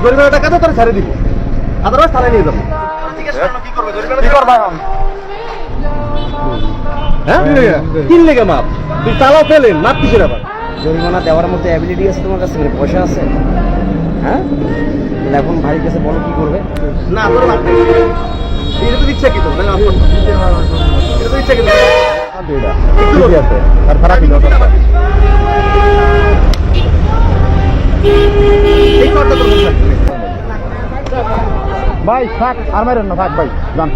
জরিমানা টাকা তো তোর ছেড়ে দিব, আদারওয়াইজ থানায় নিয়ে যাবো। কি করবা হ্যাঁ তিন লেগে মাপ, তুই তালাও পেলেন মাপ কিসের আবার? জরিমানা দেওয়ার মধ্যে অ্যাবিলিটি আছে তোমার কাছে, পয়সা আছে? হ্যাঁ, তাহলে এখন ভাইয়ের কাছে বলো কি করবে। না তোর মাপ নেই, এটা তো ইচ্ছা কি তো না, এটা তো ইচ্ছা কি ঠিকই আছে, আর খারাপ দিল ভাই থাক, আর মারেন না, থাক ভাই যান।